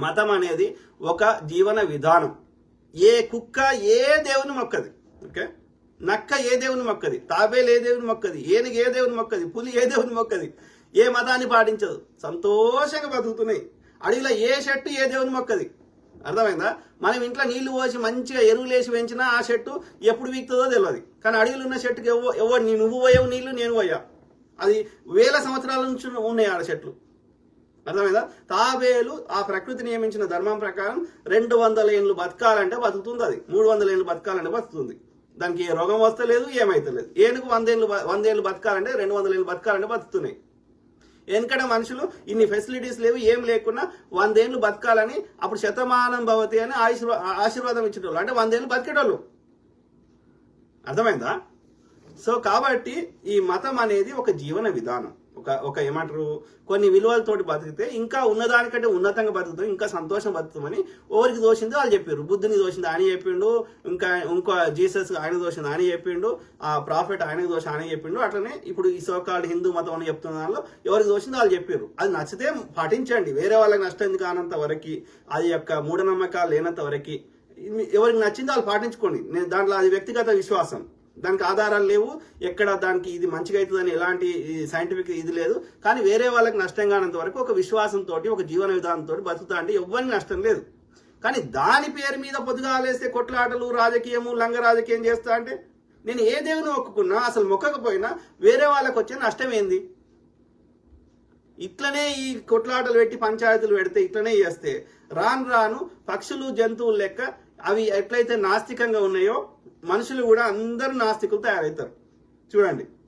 మతం అనేది ఒక జీవన విధానం. ఏ కుక్క ఏ దేవుని మొక్కది, ఓకే, నక్క ఏ దేవుని మొక్కది, తాబేలు ఏ దేవుని మొక్కది, ఏనుగు ఏ దేవుని మొక్కది, పులి ఏ దేవుని మొక్కది, ఏ మతాన్ని పాటించదు, సంతోషంగా బతుకుతున్నాయి. అడవిలో ఏ చెట్టు ఏ దేవుని మొక్కది, అర్థమైందా? మనం ఇంట్లో నీళ్లు పోసి మంచిగా ఎరువులు వేసి పెంచినా ఆ చెట్టు ఎప్పుడు వీక్తుందో తెలియదు. కానీ అడవిలో ఉన్న చెట్టుకి ఎవరు నువ్వు పోయావు నీళ్లు, నేను పోయా, అది వేల సంవత్సరాల నుంచి ఉన్నాయి ఆడ చెట్లు, అర్థమైందా? తాబేలు ఆ ప్రకృతి నియమించిన ధర్మం ప్రకారం 200 ఏళ్ళు బతకాలంటే బతుకుతుంది, అది 300 ఏళ్ళు బతకాలంటే బతుకుతుంది, దానికి ఏ రోగం వస్తలేదు, ఏమైతలేదు. ఏనుగు 100 ఏళ్ళు బతకాలంటే 200 ఏళ్ళు బతకాలంటే బతుకుతున్నాయి. ఎందుకంటే మనుషులు ఇన్ని ఫెసిలిటీస్ లేవు, ఏం లేకున్నా 100 ఏళ్ళు బతకాలని అప్పుడు శతమానం భవతి అని ఆశీర్వాదం ఇచ్చేటోళ్ళు, అంటే 100 ఏళ్ళు బతికేటోళ్ళు, అర్థమైందా? సో కాబట్టి ఈ మతం అనేది ఒక జీవన విధానం, ఒక ఏమంటారు, కొన్ని విలువలతోటి బతికితే ఇంకా ఉన్నదానికంటే ఉన్నతంగా బతుకుతాం, ఇంకా సంతోషం బతుకుతామని ఎవరికి దోషిందో వాళ్ళు చెప్పారు. బుద్ధుని దోషింది ఆయన చెప్పిండు, ఇంకో జీసస్ ఆయన దోషింది ఆయన చెప్పిండు, ఆ ప్రాఫిట్ ఆయనకు దోషం ఆయన చెప్పిండు. అట్లనే ఇప్పుడు ఈ సోకాల్డ్ హిందూ మతం అని చెప్తున్న దానిలో ఎవరికి దోషిందో వాళ్ళు చెప్పారు. అది నచ్చితే పాటించండి, వేరే వాళ్ళకి నష్టం ఎందుకు కానంత వరకు, అది యొక్క మూఢనమ్మకాలు లేనంత వరకు ఎవరికి నచ్చిందో వాళ్ళు పాటించుకోండి. నేను దాంట్లో అది వ్యక్తిగత విశ్వాసం, దానికి ఆధారాలు లేవు, ఎక్కడ దానికి ఇది మంచిగా అవుతుందని ఎలాంటి సైంటిఫిక్ ఇది లేదు. కానీ వేరే వాళ్ళకి నష్టం కానంత వరకు ఒక విశ్వాసంతో ఒక జీవన విధానంతో బతుకుతా అంటే ఎవరికి నష్టం లేదు. కానీ దాని పేరు మీద పొద్దుగాలేస్తే కొట్లాటలు, రాజకీయము, లంగ రాజకీయం చేస్తా అంటే నేను ఏ దేవుని మొక్కుకున్నా అసలు మొక్కకపోయినా వేరే వాళ్ళకి వచ్చే నష్టం ఏంది? ఇట్లనే ఈ కొట్లాటలు పెట్టి పంచాయతీలు పెడితే ఇట్లనే చేస్తే రాను రాను పక్షులు జంతువులు లెక్క అవి ఎట్లయితే నాస్తికంగా ఉన్నాయో మనుషులు కూడా అందరూ నాస్తికులు తయారవుతారు. చూడండి.